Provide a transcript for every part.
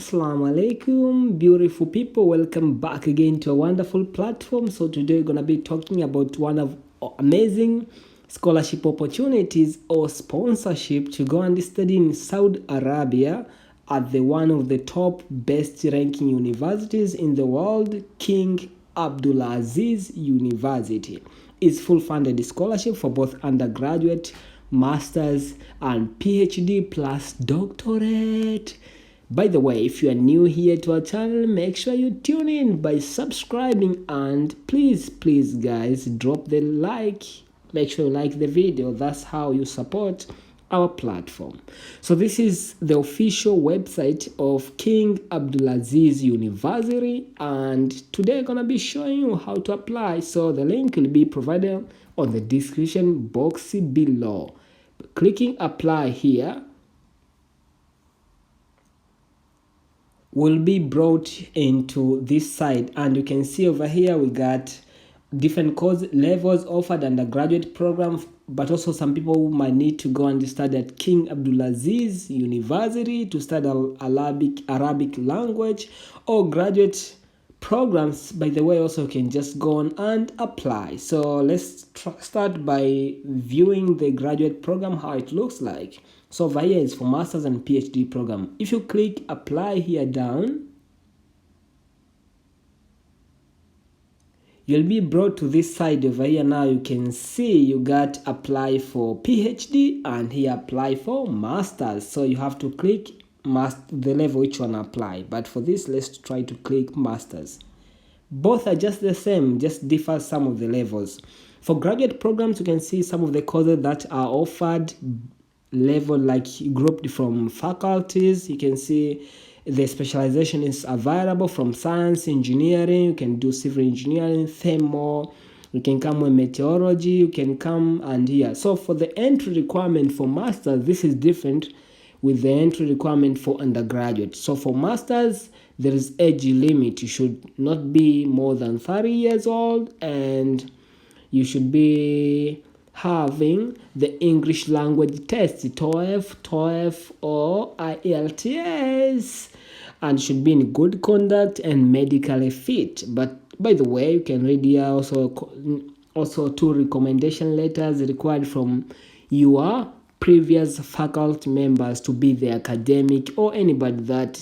Assalamu alaikum, beautiful people. Welcome back again to a wonderful platform. So today we're going to be talking about one of amazing scholarship opportunities or sponsorship to go and study in Saudi Arabia at one of the top best ranking universities in the world, King Abdulaziz University. It's full funded scholarship for both undergraduate, masters and PhD plus doctorate. By the way, if you are new here to our channel, make sure you tune in by subscribing, and please guys, drop the like. Make sure you like the video. That's how you support our platform. So this is the official website of King Abdulaziz University, and today I'm gonna be showing you how to apply. So the link will be provided on the description box below. Clicking apply here will be brought into this side, and you can see over here we got different course levels offered undergraduate programs, but also some people who might need to go and study at King Abdulaziz University to study Arabic language or graduate programs. By the way, also you can just go on and apply. So let's start by viewing the graduate program, how it looks like. So over here is for masters and PhD program. If you click apply here down, you'll be brought to this side over here. Now you can see you got apply for PhD and here apply for masters. So you have to click the level which one apply. But for this, let's try to click masters. Both are just the same, just differ some of the levels. For graduate programs, you can see some of the courses that are offered level, like grouped from faculties. You can see the specialization is available from science, engineering. You can do civil engineering, thermal. You can come with meteorology. You can come and here. So for the entry requirement for masters, this is different with the entry requirement for undergraduate. So for masters, there is age limit. You should not be more than 30 years old, and you should be having the English language test, TOEFL or IELTS, and should be in good conduct and medically fit. But by the way, you can read here also 2 recommendation letters required from your previous faculty members to be the academic or anybody that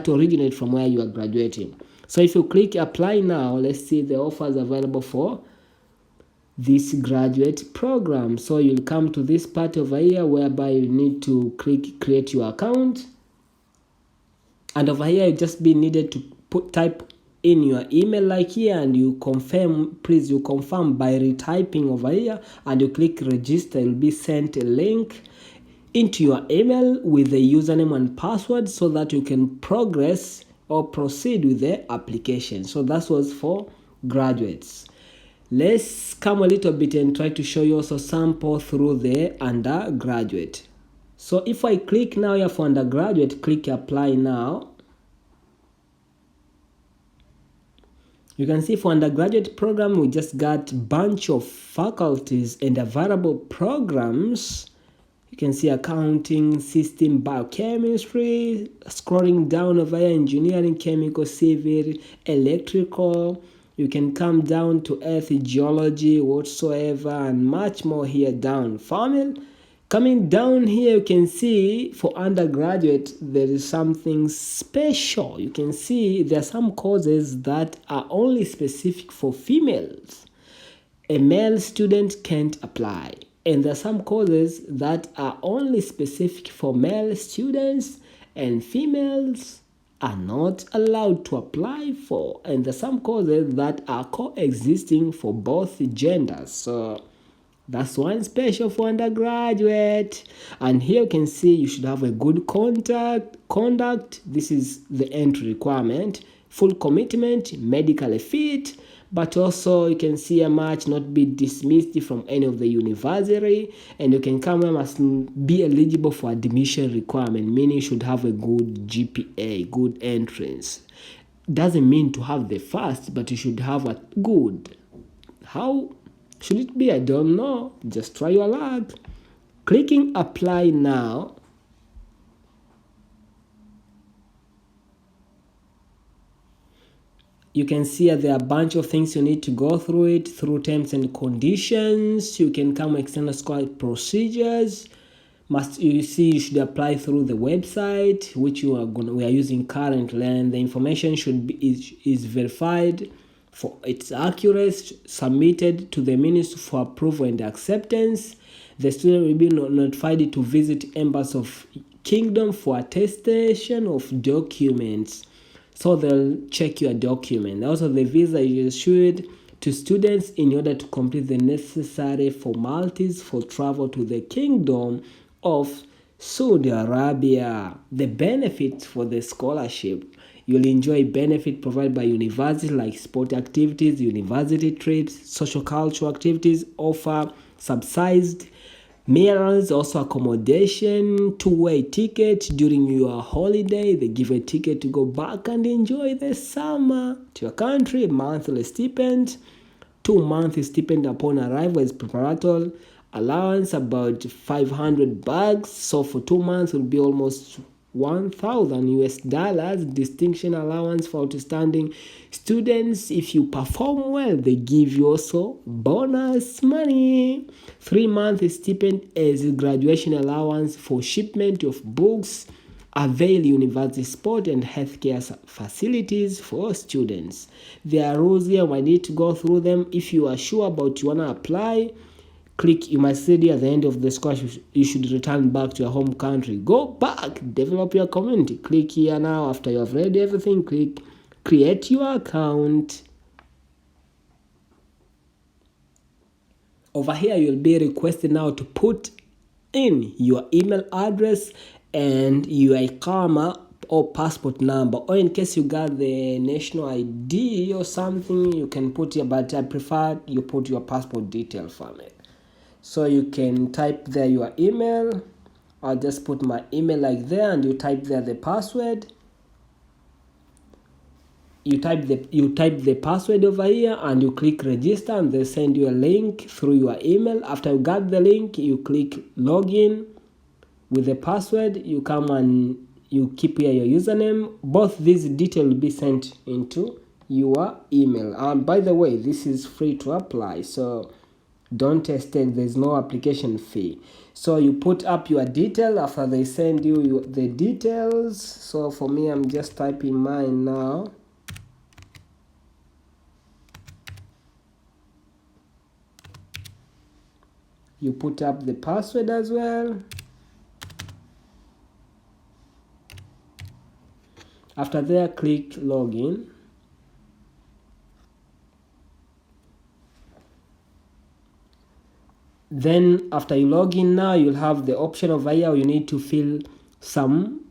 originate from where you are graduating. So if you click apply now, let's see the offers available for this graduate program. So you'll come to this part over here whereby you need to click create your account, and over here you just be needed to type in your email like here, and you confirm by retyping over here, and you click register. You'll be sent a link into your email with the username and password so that you can progress or proceed with the application. So that was for graduates. Let's come a little bit and try to show you also sample through the undergraduate. So if I click now here for undergraduate, click apply now. You can see for undergraduate program, we just got a bunch of faculties and available programs. You can see accounting, system, biochemistry, scrolling down over here, engineering, chemical, civil, electrical. You can come down to earth, geology, whatsoever, and much more here down. Farming. Coming down here, you can see for undergraduate, there is something special. You can see there are some courses that are only specific for females. A male student can't apply. And there are some courses that are only specific for male students, and females are not allowed to apply for. And there are some courses that are coexisting for both genders. So that's one special for undergraduate. And here you can see you should have a good conduct. This is the entry requirement. Full commitment, medically fit, but also you can see a match not be dismissed from any of the university, and you can come and must be eligible for admission requirement, meaning you should have a good GPA, good entrance. Doesn't mean to have the first, but you should have a good. How should it be? I don't know. Just try your luck. Clicking apply now. You can see there are a bunch of things you need to go through it, through terms and conditions. You can come external scholarship procedures. You should apply through the website which we are using currently, and the information should be is verified for its accuracy, submitted to the ministry for approval and acceptance. The student will be notified to visit Embassy of Kingdom for attestation of documents. So they'll check your document. Also, the visa is issued to students in order to complete the necessary formalities for travel to the Kingdom of Saudi Arabia. The benefits for the scholarship: you'll enjoy benefit provided by universities like sport activities, university trips, social cultural activities, offer subsidized meals, also accommodation, two-way ticket during your holiday. They give a ticket to go back and enjoy the summer to your country, monthly stipend, 2 months stipend upon arrival as preparatory allowance, about $500. So for 2 months will be almost $1,000. Distinction allowance for outstanding students. If you perform well, they give you also bonus money. 3 month stipend as graduation allowance for shipment of books. Avail university sport and healthcare facilities for students. There are rules here. I need to go through them. If you are sure about you want to apply, click. You must say at the end of the scholarship you should return back to your home country. Go back, develop your community. Click here now. After you have read everything, click create your account. Over here you'll be requested now to put in your email address and your iqama or passport number, or in case you got the national ID or something you can put here, but I prefer you put your passport detail from it. So you can type there your email. I'll just put my email like there, and you type there the password. You type the password over here, and you click register, and they send you a link through your email. After you got the link, you click login with the password. You come and you keep here your username. Both these details will be sent into your email. By the way, this is free to apply, so don't hesitate. There's no application fee. So you put up your detail after they send you the details. So for me, I'm just typing mine now. You put up the password as well. After there, click login. Then after you log in now, you'll have the option over here. You need to fill some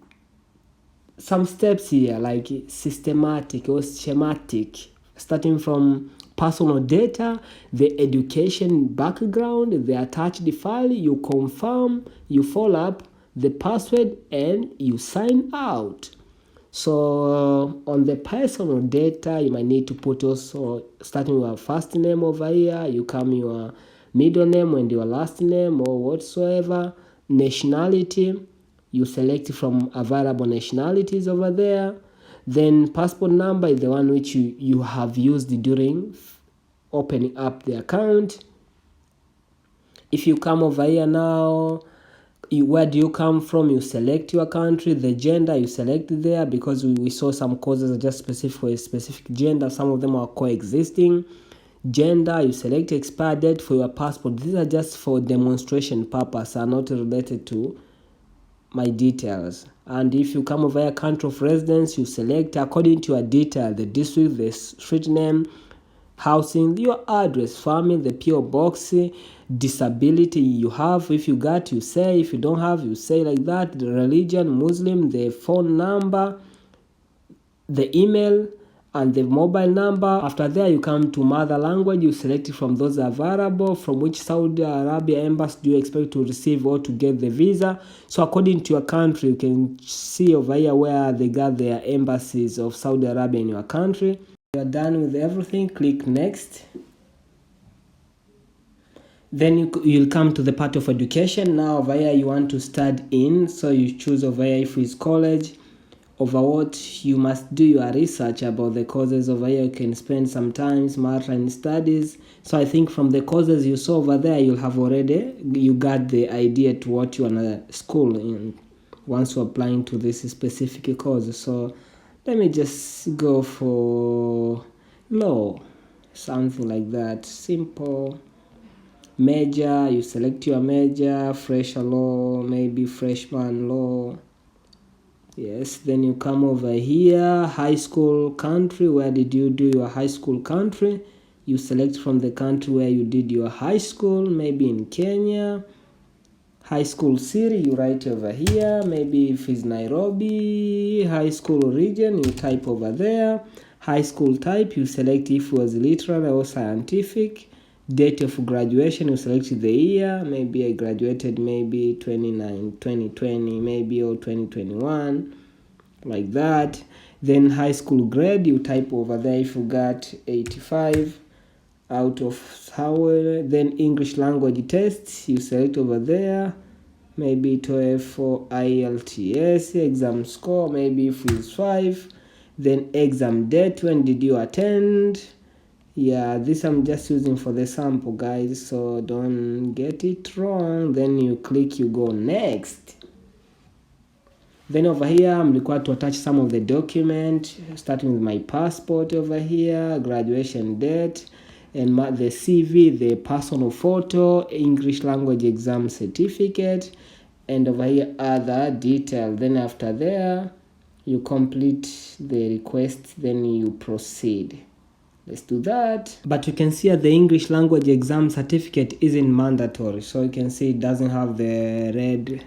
steps here, like systematic or schematic, starting from personal data, the education background, the attached file. You confirm, you follow up the password, and you sign out. So on the personal data, you might need to put also, starting with your first name over here, you come your middle name and your last name or whatsoever. Nationality, you select from available nationalities over there. Then passport number is the one which you have used during opening up the account. If you come over here now, where do you come from? You select your country. The gender you select there, because we saw some courses are just specific for a specific gender. Some of them are coexisting. Gender, you select expired date for your passport. These are just for demonstration purpose, are not related to my details. And if you come over here, country of residence, you select according to your detail, the district, the street name, housing, your address, family, the PO box, disability you have. If you got, you say. If you don't have, you say like that. The religion, Muslim, the phone number, the email, and the mobile number. After there, you come to mother language. You select it from those available. From which Saudi Arabia embassy do you expect to receive or to get the visa? So according to your country, you can see over here where they got their embassies of Saudi Arabia in your country. You're done with everything, click next. Then you'll come to the part of education. Now over here you want to study in, so you choose over here if it's college over what you must do your research about the courses over here. You can spend some time maritime studies. So I think from the courses you saw over there, you got the idea to what you want to school in once you're applying to this specific course. So let me just go for law, something like that, simple. Major, you select your major, fresher law, maybe freshman law. Yes, then you come over here, high school country. Where did you do your high school country? You select from the country where you did your high school, maybe in Kenya. High school city, you write over here. Maybe if it's Nairobi, high school region, you type over there. High school type, you select if it was literary or scientific. Date of graduation, you select the year. Maybe I graduated maybe 2020 maybe, or 2021, like that. Then high school grade, you type over there if you got 85 out of 100. Then English language tests, you select over there. Maybe 12 for IELTS exam score, maybe if it's 5. Then exam date, when did you attend? Yeah, this I'm just using for the sample, guys, so don't get it wrong. Then you click, you go next. Then over here I'm required to attach some of the document, starting with my passport over here, graduation date, and the CV, the personal photo, English language exam certificate, and over here other detail. Then after there you complete the request, then you proceed. Let's do that. But you can see the English language exam certificate isn't mandatory, so you can see it doesn't have the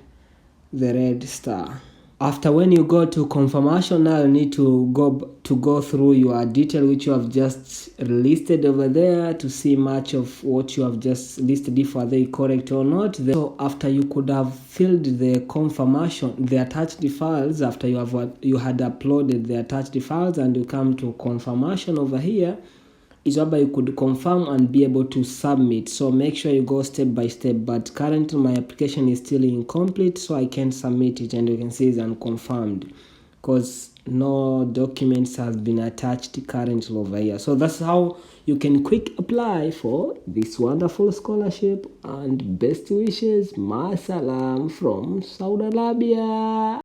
red star. After when you go to confirmation, now you need to go through your detail which you have just listed over there to see much of what you have just listed, if are they correct or not. So after you could have filled the confirmation, the attached files, after you had uploaded the attached files, and you come to confirmation over here, is whereby you could confirm and be able to submit. So make sure you go step by step, but currently my application is still incomplete, so I can't submit it, and you can see it's unconfirmed because no documents have been attached currently over here. So that's how you can quick apply for this wonderful scholarship, and best wishes. Ma salam from Saudi Arabia.